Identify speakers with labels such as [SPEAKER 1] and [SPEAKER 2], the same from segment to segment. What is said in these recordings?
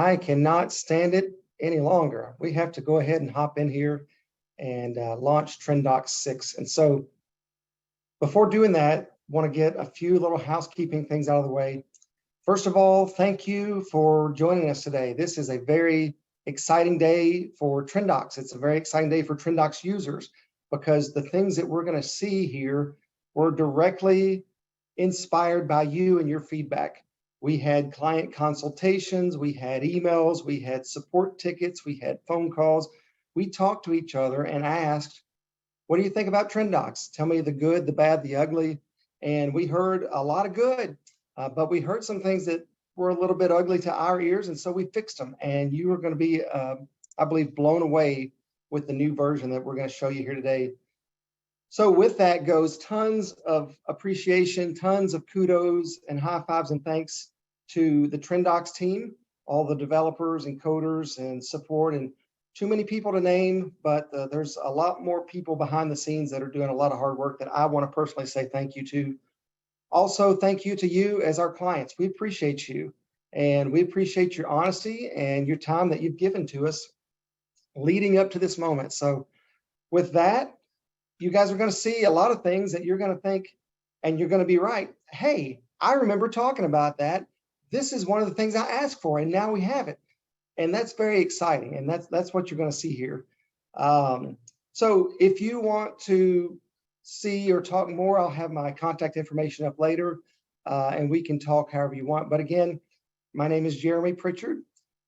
[SPEAKER 1] I cannot stand it any longer. We have to go ahead and hop in here and launch TrinDocs 6. And so before doing that, want to get a few little housekeeping things out of the way. First of all, thank you for joining us today. This is a very exciting day for TrinDocs. It's a very exciting day for TrinDocs users because the things that we're going to see here were directly inspired by you and your feedback. We had client consultations, we had emails, we had support tickets, we had phone calls. We talked to each other and asked, what do you think about TrinDocs? Tell me the good, the bad, the ugly. And we heard a lot of good, but we heard some things that were a little bit ugly to our ears, and so we fixed them. And you are going to be, I believe, blown away with the new version that we're going to show you here today. So with that goes tons of appreciation, tons of kudos and high fives and thanks to the TrinDocs team, all the developers and coders and support, and too many people to name, but there's a lot more people behind the scenes that are doing a lot of hard work that I want to personally say thank you to. Also, thank you to you as our clients. We appreciate you, and we appreciate your honesty and your time that you've given to us leading up to this moment. So with that, you guys are going to see a lot of things that you're going to think, and you're going to be right. Hey, I remember talking about that. This is one of the things I asked for, and now we have it. And that's very exciting. And that's what you're going to see here. So if you want to see or talk more, I'll have my contact information up later, and we can talk however you want. But again, my name is Jeremy Pritchard.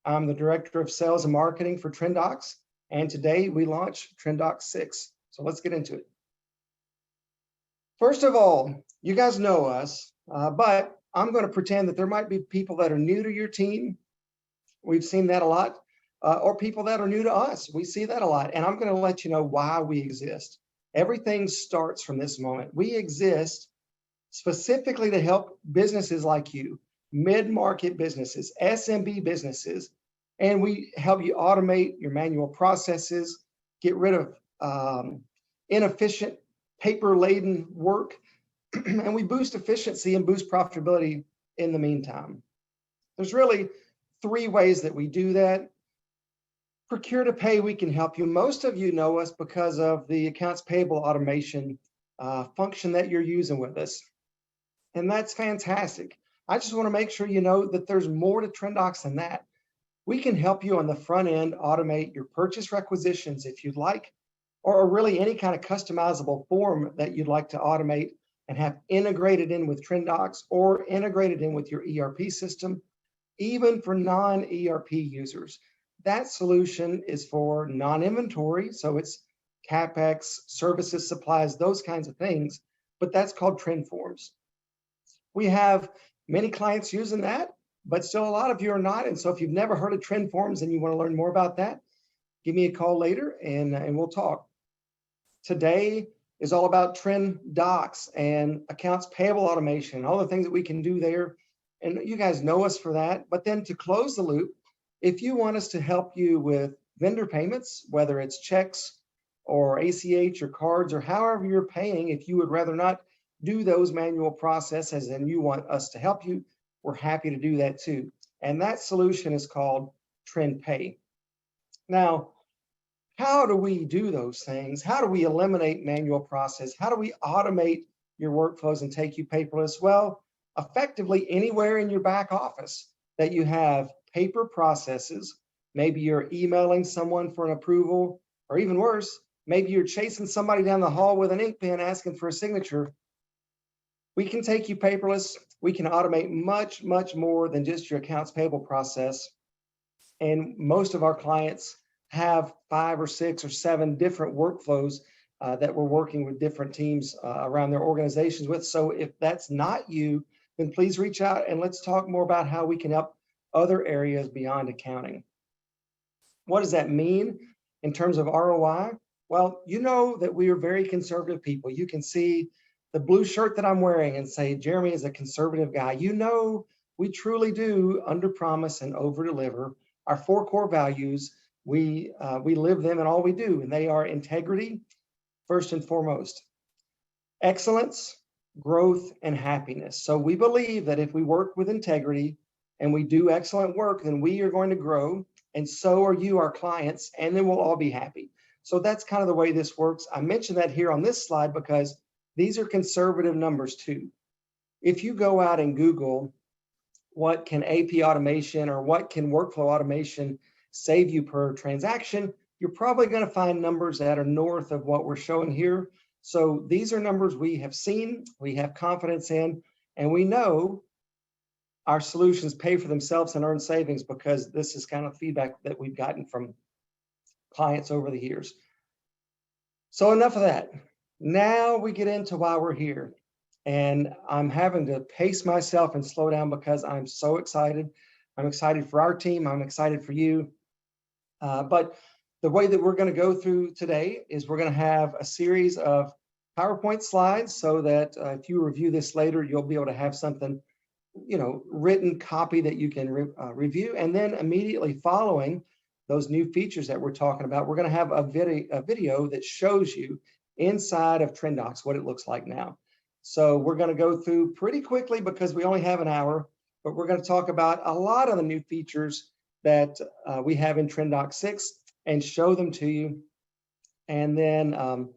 [SPEAKER 1] I'm the Director of Sales and Marketing for TrinDocs. And today we launch TrinDocs 6. So let's get into it. First of all, you guys know us, but I'm going to pretend that there might be people that are new to your team. We've seen that a lot, or people that are new to us. We see that a lot. And I'm going to let you know why we exist. Everything starts from this moment. We exist specifically to help businesses like you, mid-market businesses, SMB businesses, and we help you automate your manual processes, get rid of inefficient paper-laden work, and we boost efficiency and boost profitability in the meantime. There's really 3 ways that we do that. Procure to pay, we can help you. Most of you know us because of the accounts payable automation function that you're using with us. And that's fantastic. I just want to make sure you know that there's more to TrinDocs than that. We can help you on the front end automate your purchase requisitions if you'd like, or really any kind of customizable form that you'd like to automate and have integrated in with TrinDocs or integrated in with your ERP system, even for non-ERP users. That solution is for non-inventory, so it's CapEx, services, supplies, those kinds of things, but that's called TrindForms. We have many clients using that, but still a lot of you are not. And so if you've never heard of TrindForms and you want to learn more about that, give me a call later and we'll talk. Today is all about TrinDocs and accounts payable automation, all the things that we can do there. And you guys know us for that. But then to close the loop, if you want us to help you with vendor payments, whether it's checks or ACH or cards or however you're paying, if you would rather not do those manual processes and you want us to help you, we're happy to do that too. And that solution is called TrindPay. Now, how do we do those things? How do we eliminate manual process? How do we automate your workflows and take you paperless? Well, effectively anywhere in your back office that you have paper processes, maybe you're emailing someone for an approval, or even worse, maybe you're chasing somebody down the hall with an ink pen asking for a signature. We can take you paperless. We can automate much, much more than just your accounts payable process. And most of our clients have 5 or 6 or 7 different workflows that we're working with different teams around their organizations with. So if that's not you, then please reach out and let's talk more about how we can help other areas beyond accounting. What does that mean in terms of ROI? Well, you know that we are very conservative people. You can see the blue shirt that I'm wearing and say, Jeremy is a conservative guy. You know, we truly do under promise and over deliver. Our 4 core values, we live them in all we do, and they are integrity, first and foremost, excellence, growth, and happiness. So we believe that if we work with integrity and we do excellent work, then we are going to grow, and so are you, our clients, and then we'll all be happy. So that's kind of the way this works. I mentioned that here on this slide because these are conservative numbers too. If you go out and Google what can AP automation or what can workflow automation save you per transaction, you're probably going to find numbers that are north of what we're showing here. So these are numbers we have seen, we have confidence in, and we know our solutions pay for themselves and earn savings because this is kind of feedback that we've gotten from clients over the years. So enough of that. Now we get into why we're here. And I'm having to pace myself and slow down because I'm so excited. I'm excited for our team. I'm excited for you. But the way that we're going to go through today is we're going to have a series of PowerPoint slides so that if you review this later, you'll be able to have something, written copy that you can review. And then immediately following those new features that we're talking about, we're going to have a video that shows you inside of TrinDocs what it looks like now. So we're going to go through pretty quickly because we only have an hour, but we're going to talk about a lot of the new features that we have in TrinDocs 6 and show them to you. And then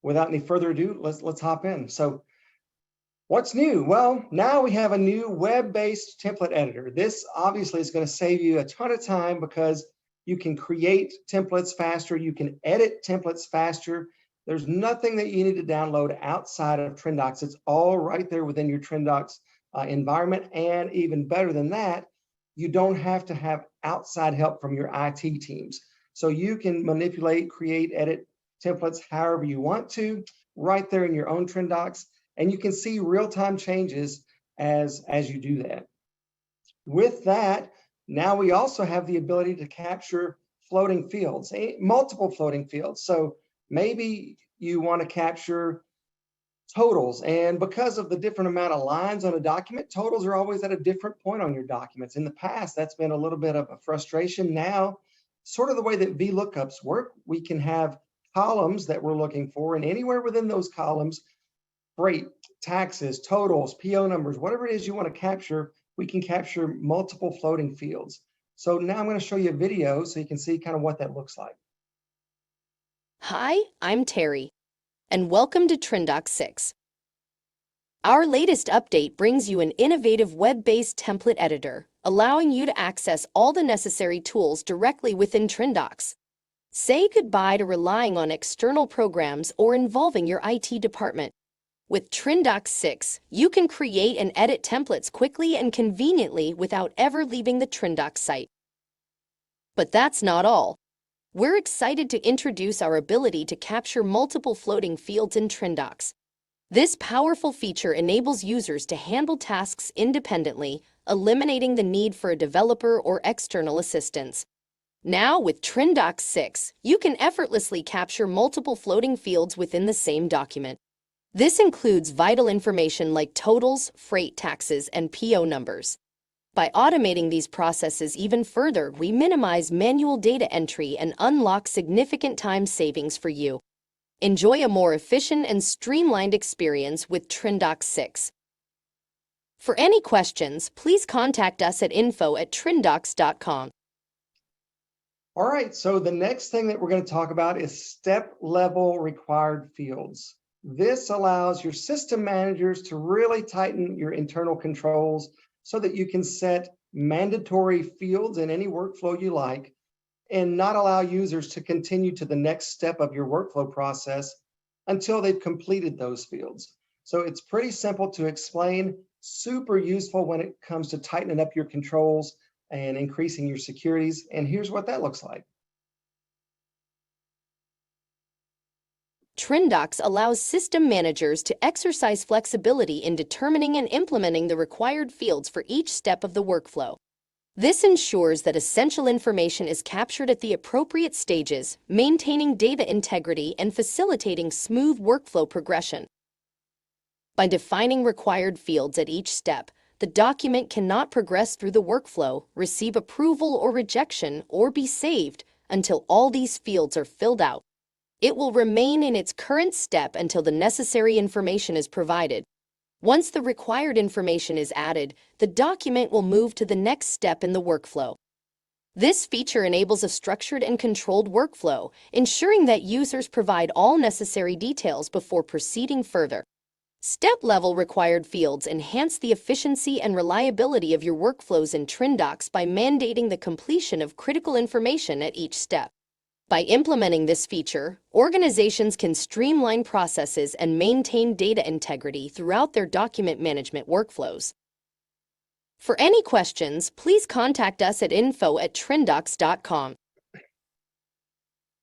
[SPEAKER 1] without any further ado, let's hop in. So what's new? Well, now we have a new web-based template editor. This obviously is going to save you a ton of time because you can create templates faster, you can edit templates faster. There's nothing that you need to download outside of TrinDocs. It's all right there within your TrinDocs environment. And even better than that, you don't have to have outside help from your IT teams. So you can manipulate, create, edit templates however you want to, right there in your own TrinDocs. And you can see real-time changes as you do that. With that, now we also have the ability to capture floating fields, multiple floating fields. So maybe you want to capture totals, and because of the different amount of lines on a document, totals are always at a different point on your documents. In the past, that's been a little bit of a frustration. Now, sort of the way that VLOOKUPs work, we can have columns that we're looking for, and anywhere within those columns, freight, taxes, totals, PO numbers, whatever it is you want to capture, we can capture multiple floating fields. So now I'm going to show you a video so you can see kind of what that looks like.
[SPEAKER 2] Hi, I'm Terry, and welcome to TrinDocs 6. Our latest update brings you an innovative web-based template editor, allowing you to access all the necessary tools directly within TrinDocs. Say goodbye to relying on external programs or involving your IT department. With TrinDocs 6, you can create and edit templates quickly and conveniently without ever leaving the TrinDocs site. But that's not all. We're excited to introduce our ability to capture multiple floating fields in TrinDocs. This powerful feature enables users to handle tasks independently, eliminating the need for a developer or external assistance. Now, with TrinDocs 6, you can effortlessly capture multiple floating fields within the same document. This includes vital information like totals, freight taxes, and PO numbers. By automating these processes even further, we minimize manual data entry and unlock significant time savings for you. Enjoy a more efficient and streamlined experience with TrinDocs 6. For any questions, please contact us at info@trindocs.com.
[SPEAKER 1] All right, so the next thing that we're going to talk about is step-level required fields. This allows your system managers to really tighten your internal controls so that you can set mandatory fields in any workflow you like and not allow users to continue to the next step of your workflow process until they've completed those fields. So it's pretty simple to explain, super useful when it comes to tightening up your controls and increasing your securities. And here's what that looks like.
[SPEAKER 2] TrinDocs allows system managers to exercise flexibility in determining and implementing the required fields for each step of the workflow. This ensures that essential information is captured at the appropriate stages, maintaining data integrity and facilitating smooth workflow progression. By defining required fields at each step, the document cannot progress through the workflow, receive approval or rejection, or be saved until all these fields are filled out. It will remain in its current step until the necessary information is provided. Once the required information is added, the document will move to the next step in the workflow. This feature enables a structured and controlled workflow, ensuring that users provide all necessary details before proceeding further. Step-level required fields enhance the efficiency and reliability of your workflows in TrinDocs by mandating the completion of critical information at each step. By implementing this feature, organizations can streamline processes and maintain data integrity throughout their document management workflows. For any questions, please contact us at info@trindocs.com.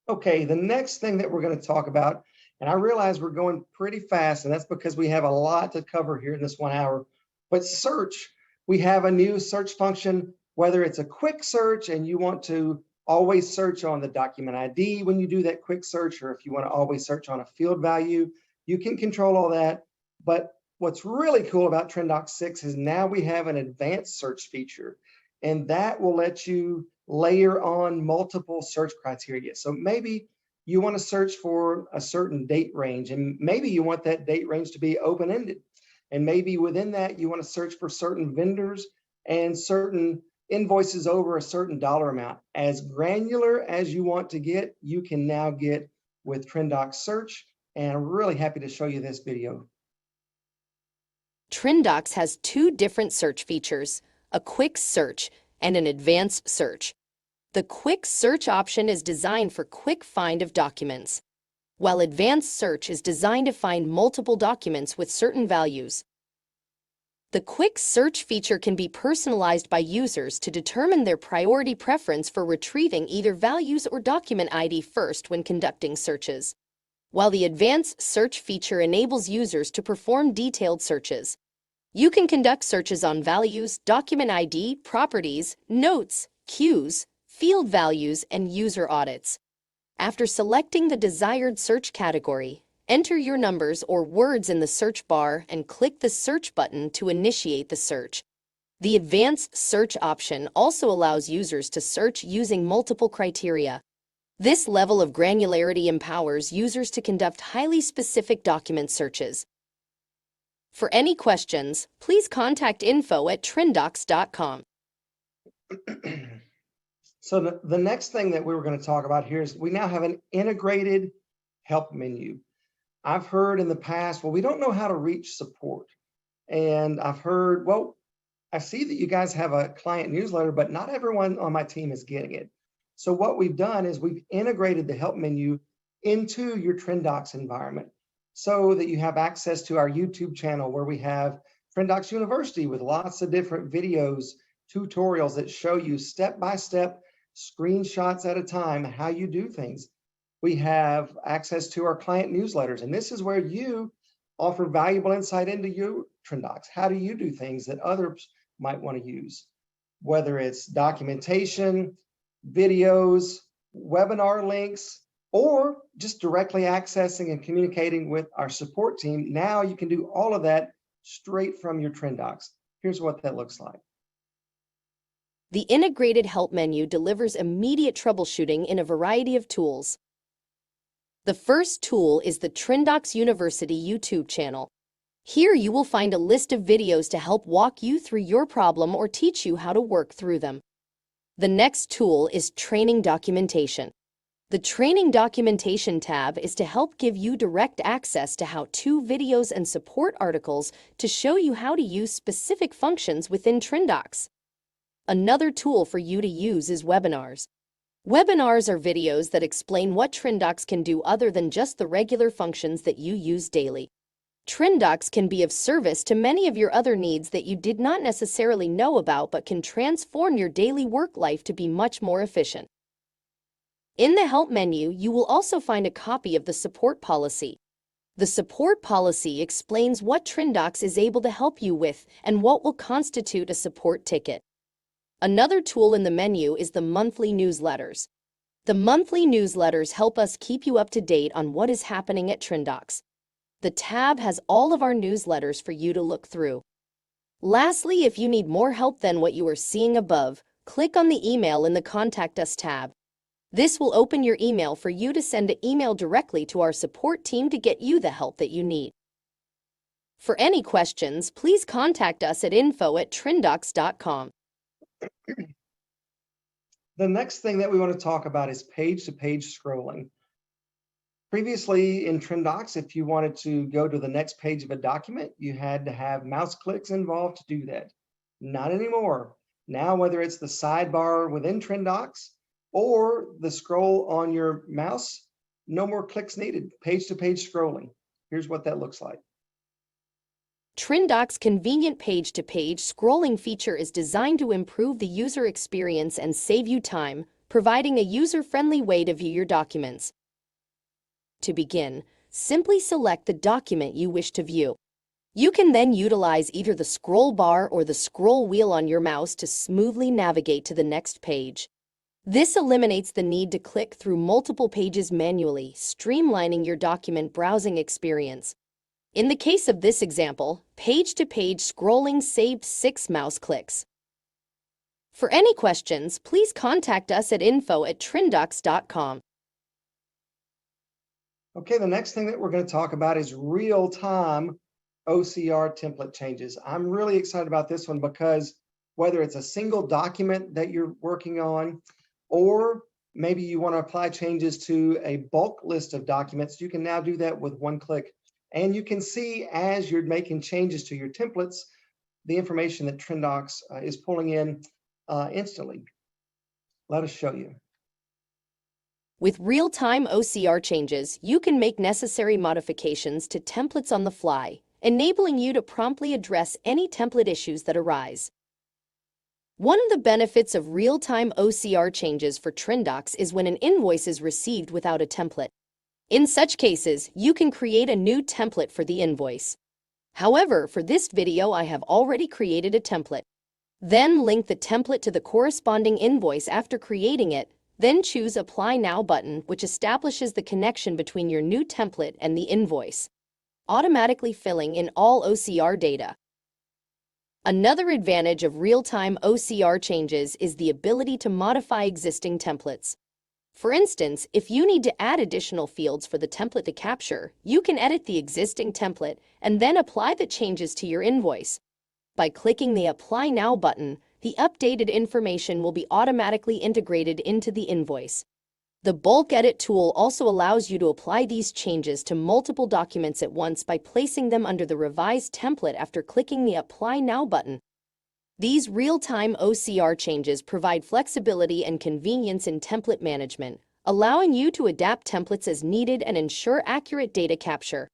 [SPEAKER 1] Okay, the next thing that we're going to talk about, and I realize we're going pretty fast, and that's because we have a lot to cover here in this 1 hour, but search. We have a new search function, whether it's a quick search and you want to always search on the document ID when you do that quick search, or if you want to always search on a field value, you can control all that. But what's really cool about TrinDocs 6 is now we have an advanced search feature, and that will let you layer on multiple search criteria. So maybe you want to search for a certain date range, and maybe you want that date range to be open-ended. And maybe within that, you want to search for certain vendors and certain invoices over a certain dollar amount. As granular as you want to get, you can now get with TrinDocs Search, and I'm really happy to show you this video.
[SPEAKER 2] TrinDocs has two different search features, a quick search and an advanced search. The quick search option is designed for quick find of documents, while advanced search is designed to find multiple documents with certain values. The quick search feature can be personalized by users to determine their priority preference for retrieving either values or document ID first when conducting searches, while the advanced search feature enables users to perform detailed searches. You can conduct searches on values, document ID, properties, notes, queues, field values, and user audits. After selecting the desired search category, enter your numbers or words in the search bar and click the search button to initiate the search. The advanced search option also allows users to search using multiple criteria. This level of granularity empowers users to conduct highly specific document searches. For any questions, please contact info@trindocs.com.
[SPEAKER 1] So the next thing that we were going to talk about here is we now have an integrated help menu. I've heard in the past, well, we don't know how to reach support. And I've heard, well, I see that you guys have a client newsletter, but not everyone on my team is getting it. So what we've done is we've integrated the help menu into your TrinDocs environment so that you have access to our YouTube channel, where we have TrinDocs University with lots of different videos, tutorials that show you step-by-step, screenshots at a time, how you do things. We have access to our client newsletters, and this is where you offer valuable insight into your TrinDocs. How do you do things that others might want to use? Whether it's documentation, videos, webinar links, or just directly accessing and communicating with our support team. Now you can do all of that straight from your TrinDocs. Here's what that looks like.
[SPEAKER 2] The integrated help menu delivers immediate troubleshooting in a variety of tools. The first tool is the TrinDocs University YouTube channel. Here you will find a list of videos to help walk you through your problem or teach you how to work through them. The next tool is Training Documentation. The Training Documentation tab is to help give you direct access to how-to videos and support articles to show you how to use specific functions within TrinDocs. Another tool for you to use is webinars. Webinars are videos that explain what TrinDocs can do other than just the regular functions that you use daily. TrinDocs can be of service to many of your other needs that you did not necessarily know about but can transform your daily work life to be much more efficient. In the Help menu, you will also find a copy of the support policy. The support policy explains what TrinDocs is able to help you with and what will constitute a support ticket. Another tool in the menu is the monthly newsletters. The monthly newsletters help us keep you up to date on what is happening at TrinDocs. The tab has all of our newsletters for you to look through. Lastly, if you need more help than what you are seeing above, click on the email in the Contact Us tab. This will open your email for you to send an email directly to our support team to get you the help that you need. For any questions, please contact us at info@TrinDocs.com.
[SPEAKER 1] The next thing that we want to talk about is page-to-page scrolling. Previously in TrinDocs, if you wanted to go to the next page of a document, you had to have mouse clicks involved to do that. Not anymore. Now, whether it's the sidebar within TrinDocs or the scroll on your mouse, no more clicks needed. Page-to-page scrolling. Here's what that looks like.
[SPEAKER 2] TrinDocs' convenient page-to-page scrolling feature is designed to improve the user experience and save you time, providing a user-friendly way to view your documents. To begin, simply select the document you wish to view. You can then utilize either the scroll bar or the scroll wheel on your mouse to smoothly navigate to the next page. This eliminates the need to click through multiple pages manually, streamlining your document browsing experience. In the case of this example, page-to-page scrolling saved 6 mouse clicks. For any questions, please contact us at info@TrinDocs.com.
[SPEAKER 1] Okay, the next thing that we're going to talk about is real-time OCR template changes. I'm really excited about this one because whether it's a single document that you're working on, or maybe you want to apply changes to a bulk list of documents, you can now do that with one click. And you can see as you're making changes to your templates, the information that TrinDocs is pulling in instantly. Let us show you.
[SPEAKER 2] With real-time OCR changes, you can make necessary modifications to templates on the fly, enabling you to promptly address any template issues that arise. One of the benefits of real-time OCR changes for TrinDocs is when an invoice is received without a template. In such cases, you can create a new template for the invoice. However, for this video, I have already created a template. Then link the template to the corresponding invoice after creating it. Then choose Apply Now button, which establishes the connection between your new template and the invoice, automatically filling in all OCR data. Another advantage of real-time OCR changes is the ability to modify existing templates. For instance, if you need to add additional fields for the template to capture, you can edit the existing template and then apply the changes to your invoice. By clicking the Apply Now button, the updated information will be automatically integrated into the invoice. The bulk edit tool also allows you to apply these changes to multiple documents at once by placing them under the revised template after clicking the Apply Now button. These real-time OCR changes provide flexibility and convenience in template management, allowing you to adapt templates as needed and ensure accurate data capture.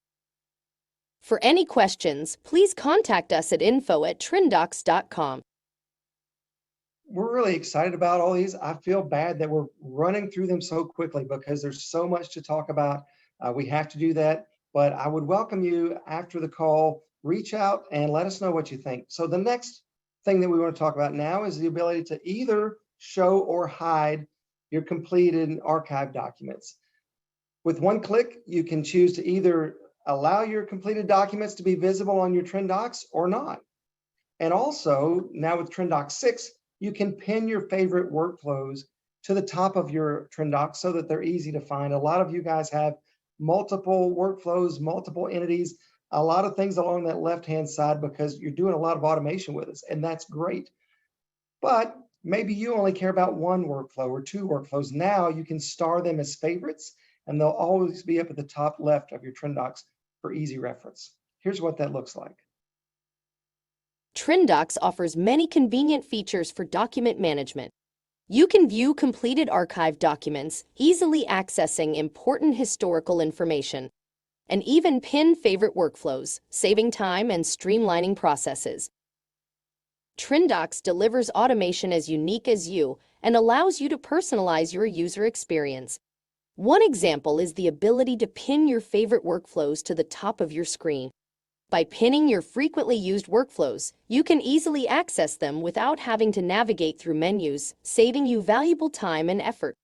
[SPEAKER 2] For any questions, please contact us at info@TrinDocs.com.
[SPEAKER 1] We're really excited about all these. I feel bad that we're running through them so quickly because there's so much to talk about. We have to do that, but I would welcome you after the call, reach out and let us know what you think. So the next thing that we want to talk about now is the ability to either show or hide your completed and archived documents. With one click, you can choose to either allow your completed documents to be visible on your TrinDocs or not. And also now with TrinDocs 6, you can pin your favorite workflows to the top of your TrinDocs so that they're easy to find. A lot of you guys have multiple workflows, multiple entities, a lot of things along that left-hand side because you're doing a lot of automation with us, and that's great. But maybe you only care about one workflow or two workflows. Now you can star them as favorites, and they'll always be up at the top left of your TrinDocs for easy reference. Here's what that looks like.
[SPEAKER 2] TrinDocs offers many convenient features for document management. You can view completed archived documents, easily accessing important historical information, and even pin favorite workflows, saving time and streamlining processes. TrinDocs delivers automation as unique as you and allows you to personalize your user experience. One example is the ability to pin your favorite workflows to the top of your screen. By pinning your frequently used workflows, you can easily access them without having to navigate through menus, saving you valuable time and effort.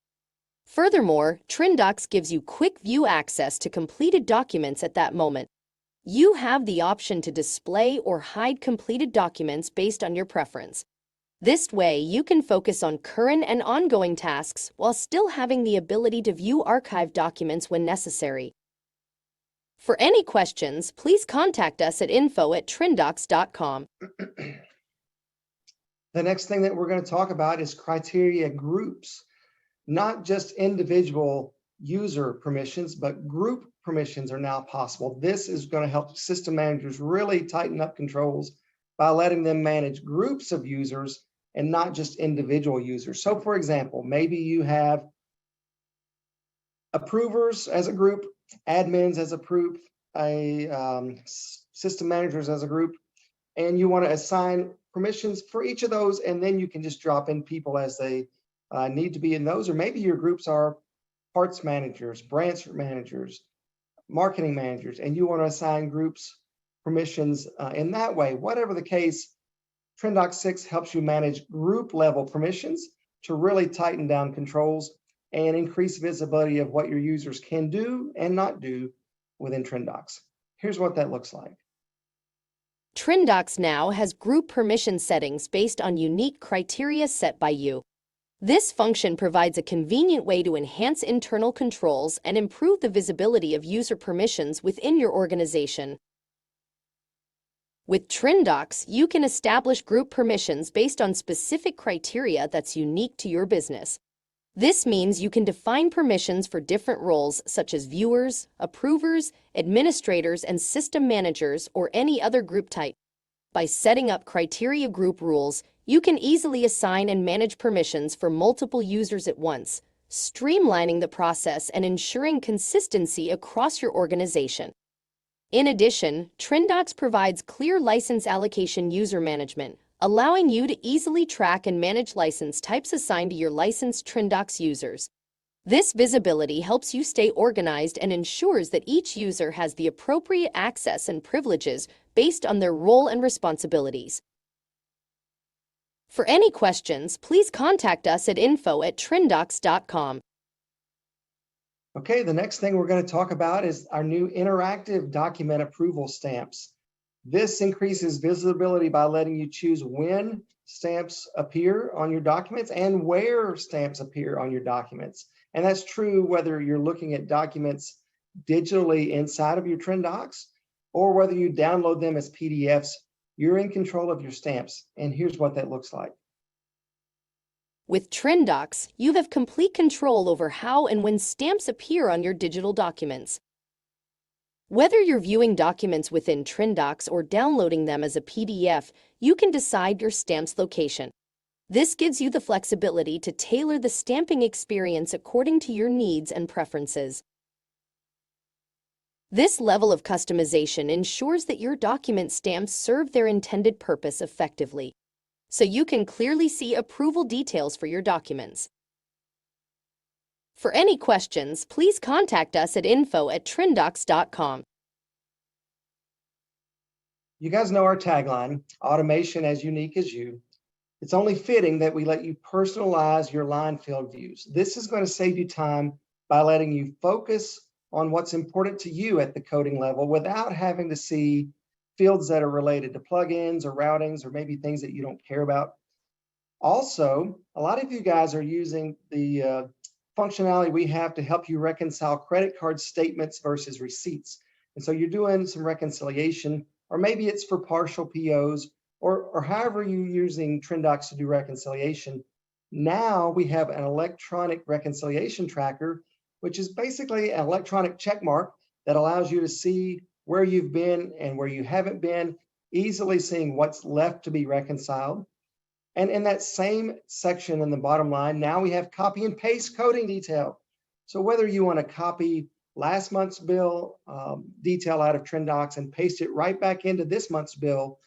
[SPEAKER 2] Furthermore, TrinDocs gives you quick view access to completed documents at that moment. You have the option to display or hide completed documents based on your preference. This way, you can focus on current and ongoing tasks while still having the ability to view archived documents when necessary. For any questions, please contact us at info@TrinDocs.com.
[SPEAKER 1] The next thing that we're going to talk about is criteria groups, not just individual user permissions, but group permissions are now possible. This is going to help system managers really tighten up controls by letting them manage groups of users and not just individual users. So for example, maybe you have approvers as a group, admins as a group, system managers as a group, and you want to assign permissions for each of those, and then you can just drop in people as they need to be in those. Or maybe your groups are parts managers, branch managers, marketing managers, and you want to assign groups permissions in that way. Whatever the case, TrinDocs 6 helps you manage group level permissions to really tighten down controls and increase visibility of what your users can do and not do within TrinDocs. Here's what that looks like.
[SPEAKER 2] TrinDocs now has group permission settings based on unique criteria set by you. This function provides a convenient way to enhance internal controls and improve the visibility of user permissions within your organization. With TrinDocs, you can establish group permissions based on specific criteria that's unique to your business. This means you can define permissions for different roles such as viewers, approvers, administrators, and system managers, or any other group type. By setting up criteria group rules, you can easily assign and manage permissions for multiple users at once, streamlining the process and ensuring consistency across your organization. In addition, TrinDocs provides clear license allocation user management, allowing you to easily track and manage license types assigned to your licensed TrinDocs users. This visibility helps you stay organized and ensures that each user has the appropriate access and privileges based on their role and responsibilities. For any questions, please contact us at info@TrinDocs.com.
[SPEAKER 1] Okay, the next thing we're going to talk about is our new interactive document approval stamps. This increases visibility by letting you choose when stamps appear on your documents and where stamps appear on your documents. And that's true whether you're looking at documents digitally inside of your TrinDocs or whether you download them as PDFs. You're in control of your stamps. And here's what that looks like.
[SPEAKER 2] With TrinDocs, you have complete control over how and when stamps appear on your digital documents. Whether you're viewing documents within TrinDocs or downloading them as a PDF, you can decide your stamp's location. This gives you the flexibility to tailor the stamping experience according to your needs and preferences. This level of customization ensures that your document stamps serve their intended purpose effectively, so you can clearly see approval details for your documents. For any questions, please contact us at info@TrinDocs.com.
[SPEAKER 1] You guys know our tagline, automation as unique as you. It's only fitting that we let you personalize your line field views. This is going to save you time by letting you focus on what's important to you at the coding level without having to see fields that are related to plugins or routings or maybe things that you don't care about. Also, a lot of you guys are using the functionality we have to help you reconcile credit card statements versus receipts. And so you're doing some reconciliation, or maybe it's for partial POs, or however you're using TrinDocs to do reconciliation. Now we have an electronic reconciliation tracker, which is basically an electronic check mark that allows you to see where you've been and where you haven't been, easily seeing what's left to be reconciled. And in that same section in the bottom line, now we have copy and paste coding detail. So whether you want to copy last month's bill detail out of TrinDocs and paste it right back into this month's bill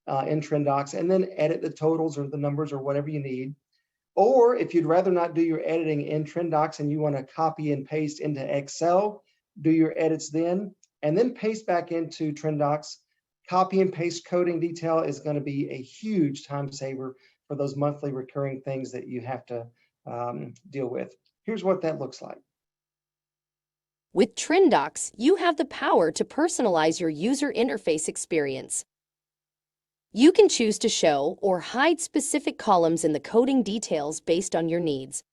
[SPEAKER 1] in TrinDocs, and then edit the totals or the numbers or whatever you need. Or if you'd rather not do your editing in TrinDocs and you want to copy and paste into Excel, do your edits then, and then paste back into TrinDocs. Copy and paste coding detail is going to be a huge time saver for those monthly recurring things that you have to deal with. Here's what that looks like.
[SPEAKER 2] With TrinDocs, you have the power to personalize your user interface experience. You can choose to show or hide specific columns in the coding details based on your needs.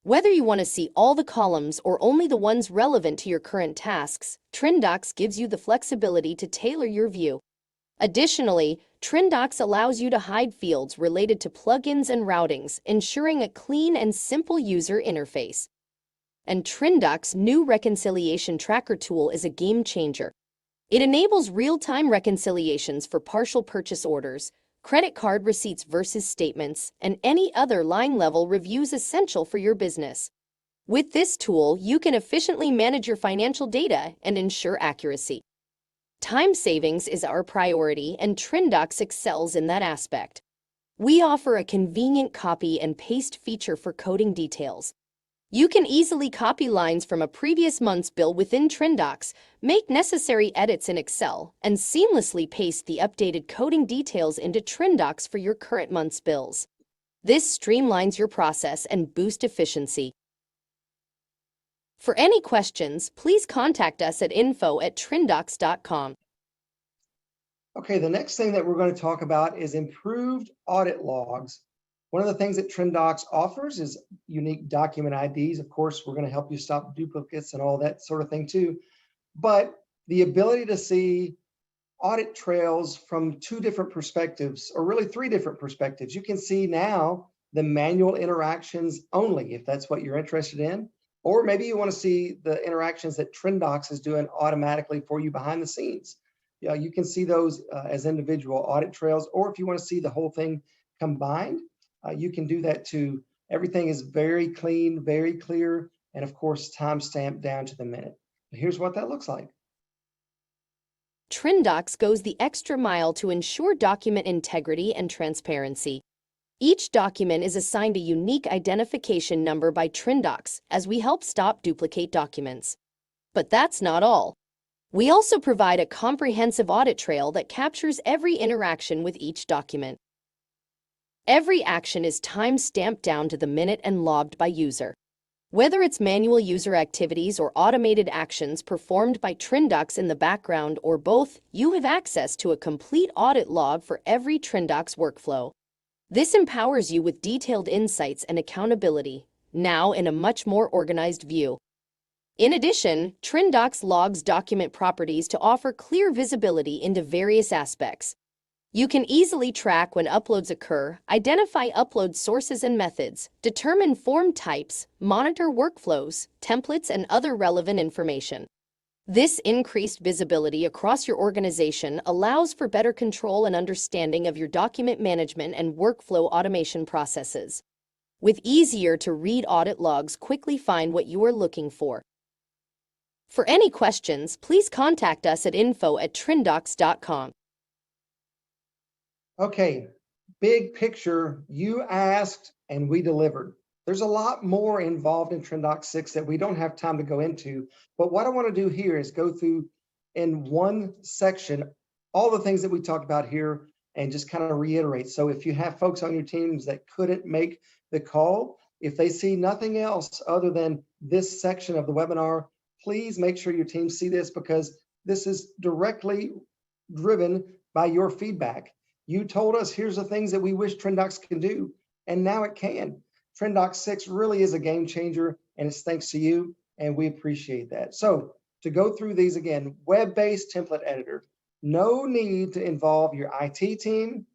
[SPEAKER 2] Whether you want to see all the columns or only the ones relevant to your current tasks, TrinDocs gives you the flexibility to tailor your view. Additionally, TrinDocs allows you to hide fields related to plugins and routings, ensuring a clean and simple user interface. And TrinDocs' new reconciliation tracker tool is a game changer. It enables real-time reconciliations for partial purchase orders, credit card receipts versus statements, and any other line-level reviews essential for your business. With this tool, you can efficiently manage your financial data and ensure accuracy. Time savings is our priority, and TrinDocs excels in that aspect. We offer a convenient copy and paste feature for coding details. You can easily copy lines from a previous month's bill within TrinDocs, make necessary edits in Excel, and seamlessly paste the updated coding details into TrinDocs for your current month's bills. This streamlines your process and boosts efficiency. For any questions, please contact us at info@trindocs.com.
[SPEAKER 1] Okay, the next thing that we're going to talk about is improved audit logs. One of the things that TrinDocs offers is unique document IDs. Of course, we're going to help you stop duplicates and all that sort of thing too. But the ability to see audit trails from two different perspectives, or really three different perspectives. You can see now the manual interactions only, if that's what you're interested in. Or maybe you want to see the interactions that TrinDocs is doing automatically for you behind the scenes. Yeah, you can see those as individual audit trails, or if you want to see the whole thing combined, you can do that too. Everything is very clean, very clear, and of course, time-stamped down to the minute. Here's what that looks like.
[SPEAKER 2] TrinDocs goes the extra mile to ensure document integrity and transparency. Each document is assigned a unique identification number by TrinDocs as we help stop duplicate documents. But that's not all. We also provide a comprehensive audit trail that captures every interaction with each document. Every action is time-stamped down to the minute and logged by user. Whether it's manual user activities or automated actions performed by TrinDocs in the background or both, you have access to a complete audit log for every TrinDocs workflow. This empowers you with detailed insights and accountability, now in a much more organized view. In addition, TrinDocs logs document properties to offer clear visibility into various aspects. You can easily track when uploads occur, identify upload sources and methods, determine form types, monitor workflows, templates, and other relevant information. This increased visibility across your organization allows for better control and understanding of your document management and workflow automation processes. With easier-to-read audit logs, quickly find what you are looking for. For any questions, please contact us at info@trindocs.com.
[SPEAKER 1] Okay, big picture, you asked and we delivered. There's a lot more involved in TrinDocs 6 that we don't have time to go into, but what I want to do here is go through in one section all the things that we talked about here and just kind of reiterate. So if you have folks on your teams that couldn't make the call, if they see nothing else other than this section of the webinar, please make sure your teams see this, because this is directly driven by your feedback. You told us, here's the things that we wish TrinDocs can do, and now it can. TrinDocs 6 really is a game changer, and it's thanks to you, and we appreciate that. So to go through these again, web-based template editor. No need to involve your IT team.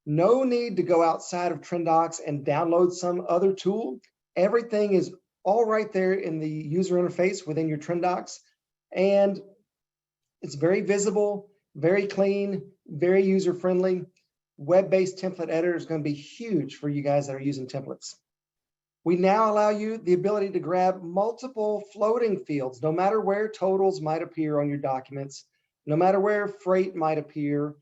[SPEAKER 1] No need to go outside of TrinDocs and download some other tool. Everything is all right there in the user interface within your TrinDocs, and it's very visible, very clean, very user-friendly. Web-based template editor is going to be huge for you guys that are using templates. We now allow you the ability to grab multiple floating fields, no matter where totals might appear on your documents, no matter where freight might appear,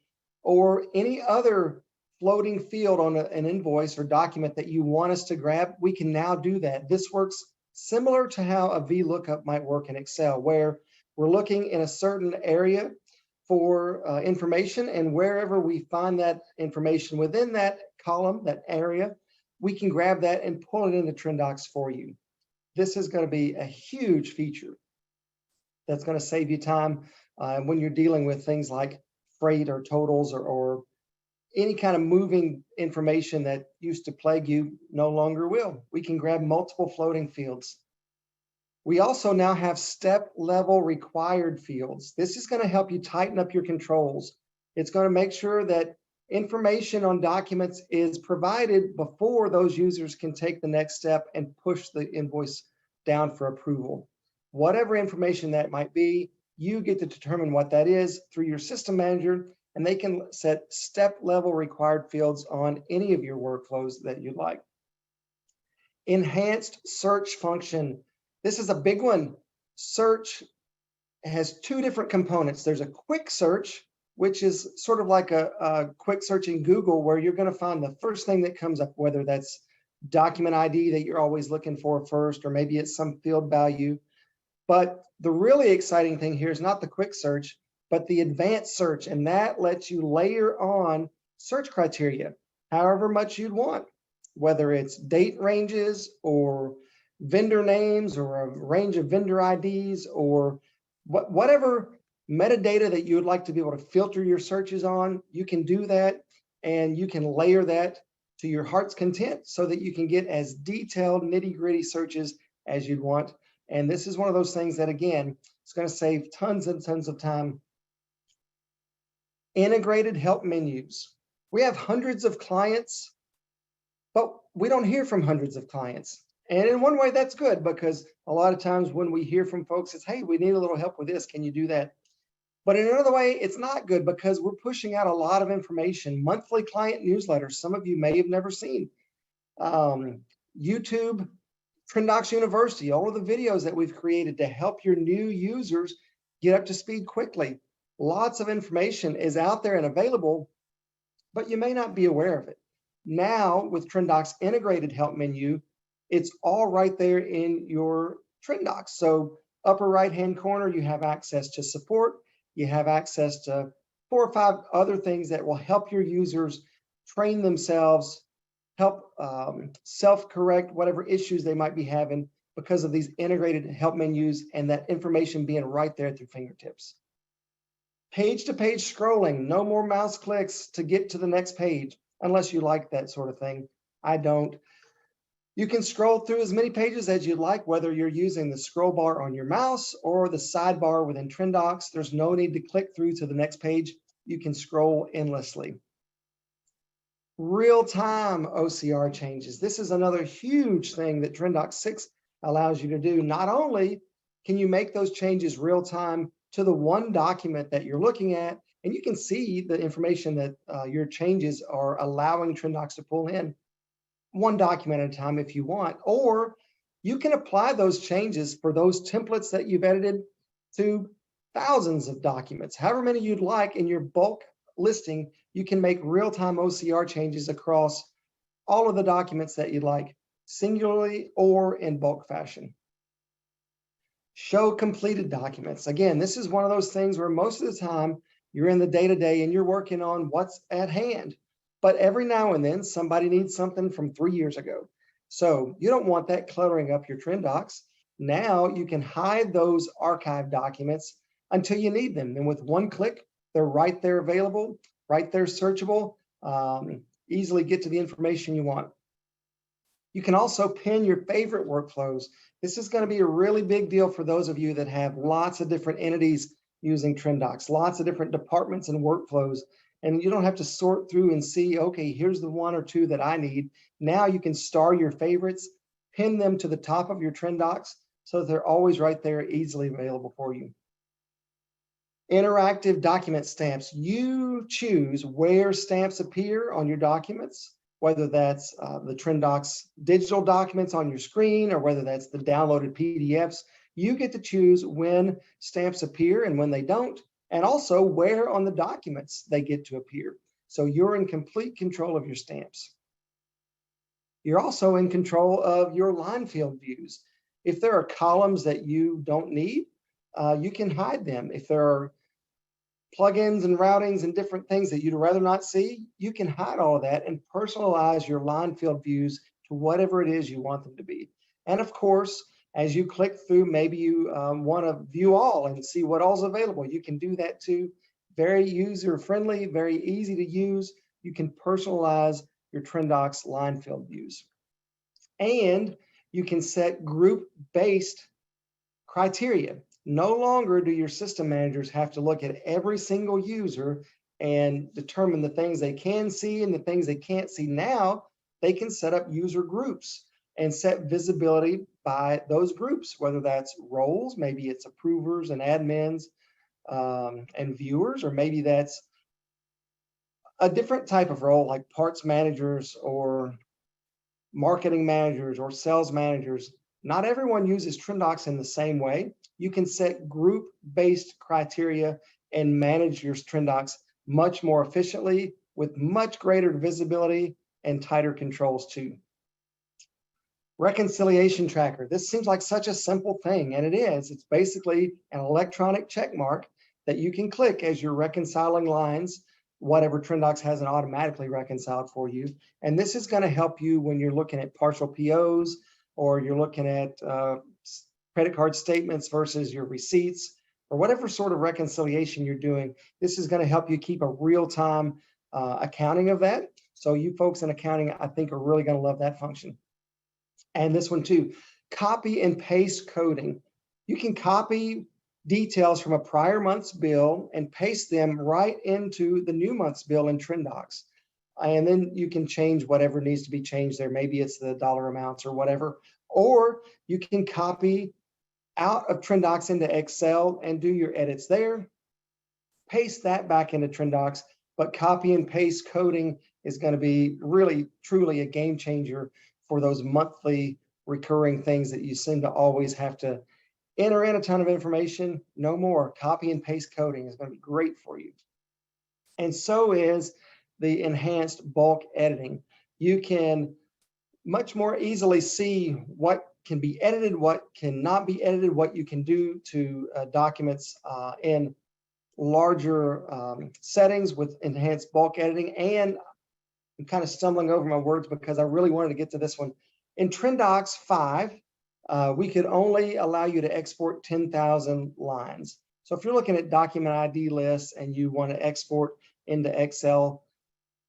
[SPEAKER 1] or any other floating field on an invoice or document that you want us to grab. We can now do that. This works similar to how a VLOOKUP might work in Excel, where we're looking in a certain area for information, and wherever we find that information within that column, that area, we can grab that and pull it into TrinDocs for you. This is going to be a huge feature that's going to save you time when you're dealing with things like freight or totals or any kind of moving information that used to plague you no longer will. We can grab multiple floating fields. We also now have step level required fields. This is going to help you tighten up your controls. It's going to make sure that information on documents is provided before those users can take the next step and push the invoice down for approval. Whatever information that might be, you get to determine what that is through your system manager, and they can set step level required fields on any of your workflows that you'd like. Enhanced search function. This is a big one. Search has two different components. There's a quick search, which is sort of like a quick search in Google, where you're going to find the first thing that comes up, whether that's document ID that you're always looking for first, or maybe it's some field value. But the really exciting thing here is not the quick search, but the advanced search, and that lets you layer on search criteria, however much you'd want, whether it's date ranges or vendor names or a range of vendor IDs or whatever metadata that you would like to be able to filter your searches on. You can do that, and you can layer that to your heart's content so that you can get as detailed, nitty-gritty searches as you'd want. And this is one of those things that, again, it's going to save tons and tons of time. Integrated help menus. We have hundreds of clients, but we don't hear from hundreds of clients. And in one way, that's good, because a lot of times when we hear from folks, it's, hey, we need a little help with this. Can you do that? But in another way, it's not good, because we're pushing out a lot of information. Monthly client newsletters, some of you may have never seen. YouTube, TrinDocs University, all of the videos that we've created to help your new users get up to speed quickly. Lots of information is out there and available, but you may not be aware of it. Now, with TrinDocs integrated help menu, it's all right there in your TrinDocs. So upper right-hand corner, you have access to support. You have access to 4 or 5 other things that will help your users train themselves, help self-correct whatever issues they might be having because of these integrated help menus and that information being right there at their fingertips. Page-to-page scrolling, no more mouse clicks to get to the next page, unless you like that sort of thing. I don't. You can scroll through as many pages as you'd like, whether you're using the scroll bar on your mouse or the sidebar within TrinDocs. There's no need to click through to the next page. You can scroll endlessly. Real-time OCR changes. This is another huge thing that TrinDocs 6 allows you to do. Not only can you make those changes real-time to the one document that you're looking at, and you can see the information that your changes are allowing TrinDocs to pull in one document at a time if you want, or you can apply those changes for those templates that you've edited to thousands of documents, however many you'd like in your bulk listing. You can make real-time OCR changes across all of the documents that you'd like, singularly or in bulk fashion. Show completed documents. Again, this is one of those things where most of the time you're in the day-to-day and you're working on what's at hand. But every now and then somebody needs something from 3 years ago. So you don't want that cluttering up your TrinDocs. Now you can hide those archived documents until you need them. And with one click, they're right there available, right there searchable, easily get to the information you want. You can also pin your favorite workflows. This is going to be a really big deal for those of you that have lots of different entities using TrinDocs, lots of different departments and workflows. And you don't have to sort through and see, okay, here's the 1 or 2 that I need. Now you can star your favorites, pin them to the top of your TrinDocs so that they're always right there, easily available for you. Interactive document stamps. You choose where stamps appear on your documents, whether that's the TrinDocs digital documents on your screen or whether that's the downloaded PDFs. You get to choose when stamps appear and when they don't, and also where on the documents they get to appear. So you're in complete control of your stamps. You're also in control of your line field views. If there are columns that you don't need, you can hide them. If there are plugins and routings and different things that you'd rather not see, you can hide all of that and personalize your line field views to whatever it is you want them to be. And of course, as you click through, maybe you want to view all and see what all's available. You can do that too. Very user friendly, very easy to use. you can personalize your TrinDocs line field views. And you can set group-based criteria. No longer do your system managers have to look at every single user and determine the things they can see and the things they can't see. Now they can set up user groups and set visibility by those groups, whether that's roles, maybe it's approvers and admins and viewers, or maybe that's a different type of role like parts managers or marketing managers or sales managers. Not everyone uses TrinDocs in the same way. You can set group-based criteria and manage your TrinDocs much more efficiently with much greater visibility and tighter controls too. Reconciliation tracker. This seems like such a simple thing, and it is. It's basically an electronic check mark that you can click as you're reconciling lines. Whatever TrinDocs hasn't automatically reconciled for you. And this is going to help you when you're looking at partial POs or you're looking at credit card statements versus your receipts or whatever sort of reconciliation you're doing. This is going to help you keep a real-time accounting of that. So you folks in accounting, I think, are really going to love that function. And this one too, copy and paste coding. You can copy details from a prior month's bill and paste them right into the new month's bill in TrinDocs. And then you can change whatever needs to be changed there. Maybe it's the dollar amounts or whatever. Or you can copy out of TrinDocs into Excel and do your edits there. Paste that back into TrinDocs, but copy and paste coding is going to be really, truly a game changer for those monthly recurring things that you seem to always have to enter in a ton of information. No more. Copy and paste coding is going to be great for you. And so is the enhanced bulk editing. You can much more easily see what can be edited, what cannot be edited, what you can do to documents in larger settings with enhanced bulk editing. And I'm kind of stumbling over my words because I really wanted to get to this one. In TrinDocs 5, we could only allow you to export 10,000 lines. So if you're looking at document ID lists and you want to export into Excel,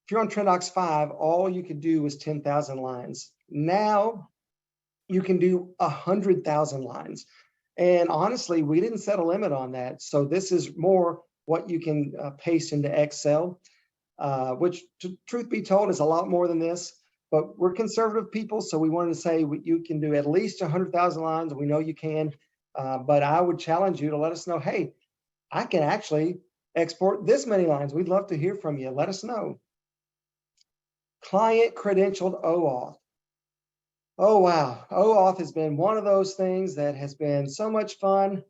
[SPEAKER 1] if you're on TrinDocs 5, all you could do was 10,000 lines. Now you can do 100,000 lines. And honestly, we didn't set a limit on that. So this is more what you can paste into Excel, which truth be told is a lot more than this. But we're conservative people, so we wanted to say you can do at least 100,000 lines. We know you can, but I would challenge you to let us know, hey, I can actually export this many lines. We'd love to hear from you. Let us know. Client credentialed OAuth. Oh, wow. OAuth has been one of those things that has been so much fun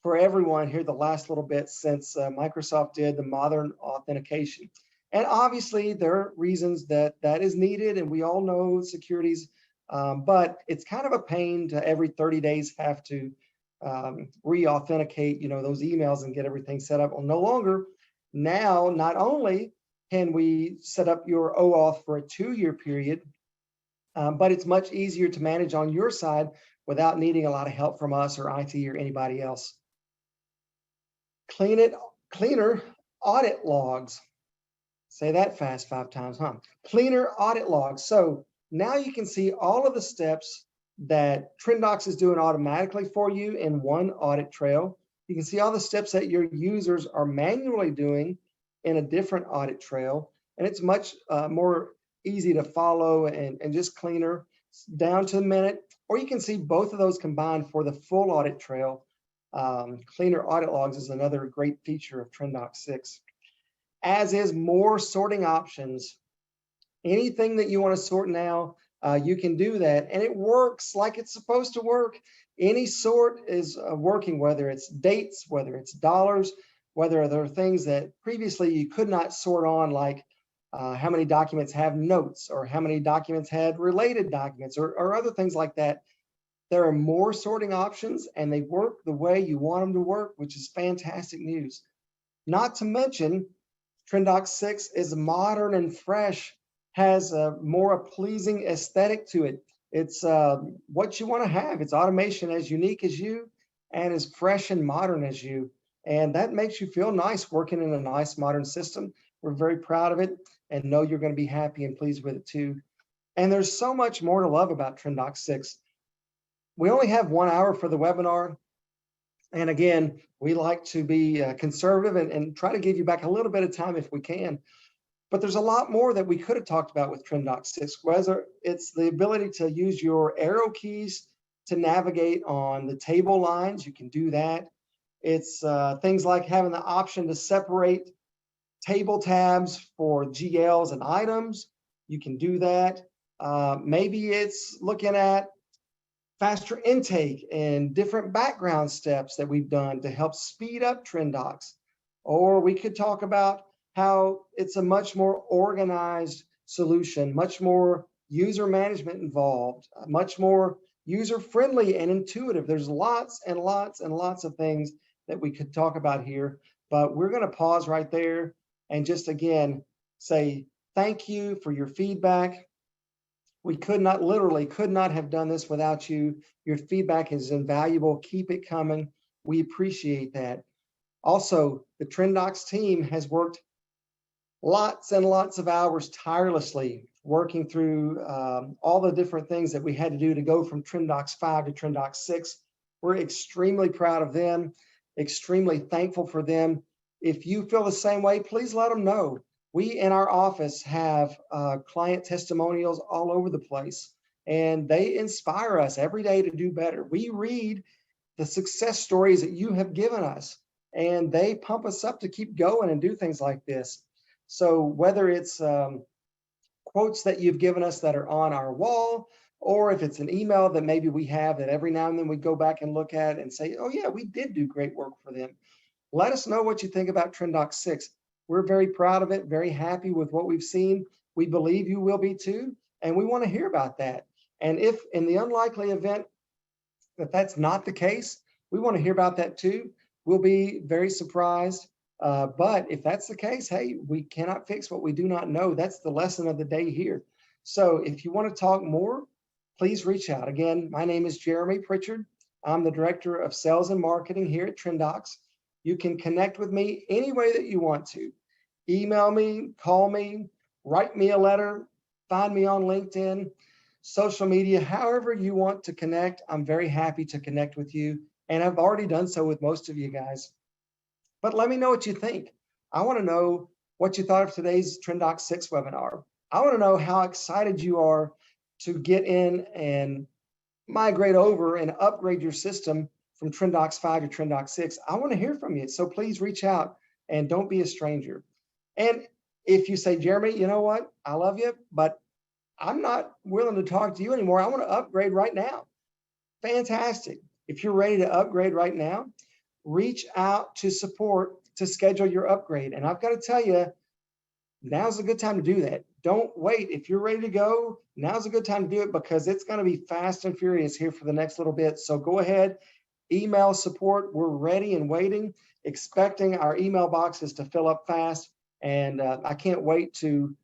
[SPEAKER 1] for everyone here the last little bit since Microsoft did the modern authentication. And obviously there are reasons that is needed, and we all know securities, but it's kind of a pain to every 30 days have to re-authenticate, those emails and get everything set up. Well, no longer. Now, not only can we set up your OAuth for a 2-year period, but it's much easier to manage on your side without needing a lot of help from us or IT or anybody else. Cleaner audit logs. Say that fast 5 times, huh? Cleaner audit logs. So now you can see all of the steps that TrinDocs is doing automatically for you in one audit trail. You can see all the steps that your users are manually doing in a different audit trail. And it's much more easy to follow and just cleaner down to the minute. Or you can see both of those combined for the full audit trail. Cleaner audit logs is another great feature of TrinDocs 6. As is more sorting options. Anything that you want to sort now, you can do that, and it works like it's supposed to work. Any sort is working, whether it's dates, whether it's dollars, whether there are things that previously you could not sort on, like how many documents have notes or how many documents had related documents or other things like that. There are more sorting options, and they work the way you want them to work, which is fantastic news. Not to mention, TrinDocs 6 is modern and fresh, has a more pleasing aesthetic to it. It's what you want to have. It's automation as unique as you and as fresh and modern as you. And that makes you feel nice working in a nice modern system. We're very proud of it. and know you're going to be happy and pleased with it too. And there's so much more to love about TrinDocs 6. We only have 1 hour for the webinar. And again, we like to be conservative and try to give you back a little bit of time if we can. But there's a lot more that we could have talked about with TrinDocs 6, whether it's the ability to use your arrow keys to navigate on the table lines. You can do that. It's things like having the option to separate table tabs for GLs and items. You can do that. Maybe it's looking at faster intake and different background steps that we've done to help speed up TrinDocs. Or we could talk about how it's a much more organized solution, much more user management involved, much more user-friendly and intuitive. There's lots and lots and lots of things that we could talk about here, but we're going to pause right there and just again say thank you for your feedback. We literally could not have done this without you. Your feedback is invaluable. Keep it coming. We appreciate that. Also, the TrinDocs team has worked lots and lots of hours tirelessly working through all the different things that we had to do to go from TrinDocs 5 to TrinDocs 6. We're extremely proud of them, extremely thankful for them. If you feel the same way, please let them know. We in our office have client testimonials all over the place, and they inspire us every day to do better. We read the success stories that you have given us, and they pump us up to keep going and do things like this. So whether it's quotes that you've given us that are on our wall, or if it's an email that maybe we have that every now and then we go back and look at and say, oh yeah, we did do great work for them. Let us know what you think about TrinDocs 6. We're very proud of it, very happy with what we've seen. We believe you will be too, and we want to hear about that. And if in the unlikely event that that's not the case, we want to hear about that too. We'll be very surprised. But if that's the case, hey, we cannot fix what we do not know. That's the lesson of the day here. So if you want to talk more, please reach out. Again, my name is Jeremy Pritchard. I'm the Director of Sales and Marketing here at TrinDocs. You can connect with me any way that you want to. Email me, call me, write me a letter, find me on LinkedIn, social media, however you want to connect. I'm very happy to connect with you, and I've already done so with most of you guys. But let me know what you think. I want to know what you thought of today's TrinDocs 6 webinar. I want to know how excited you are to get in and migrate over and upgrade your system from TrinDocs 5 to TrinDocs 6. I want to hear from you. So please reach out and don't be a stranger. And if you say, Jeremy, you know what? I love you, but I'm not willing to talk to you anymore. I want to upgrade right now. Fantastic. If you're ready to upgrade right now, reach out to support to schedule your upgrade. And I've got to tell you, now's a good time to do that. Don't wait. If you're ready to go, now's a good time to do it because it's going to be fast and furious here for the next little bit. So go ahead, email support. We're ready and waiting, expecting our email boxes to fill up fast. And I can't wait to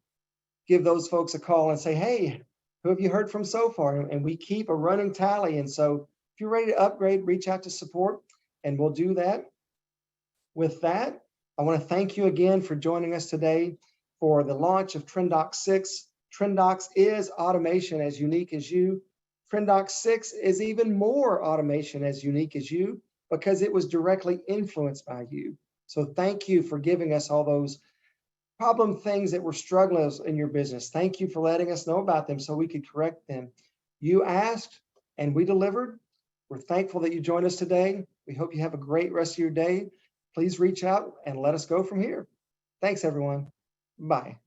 [SPEAKER 1] give those folks a call and say, hey, who have you heard from so far? And we keep a running tally. And so if you're ready to upgrade, reach out to support and we'll do that. With that, I want to thank you again for joining us today for the launch of TrinDocs 6. TrinDocs is automation as unique as you. TrinDocs 6 is even more automation as unique as you because it was directly influenced by you. So thank you for giving us all those problem things that were struggling in your business. Thank you for letting us know about them so we could correct them. You asked and we delivered. We're thankful that you joined us today. We hope you have a great rest of your day. Please reach out and let us go from here. Thanks, everyone. Bye.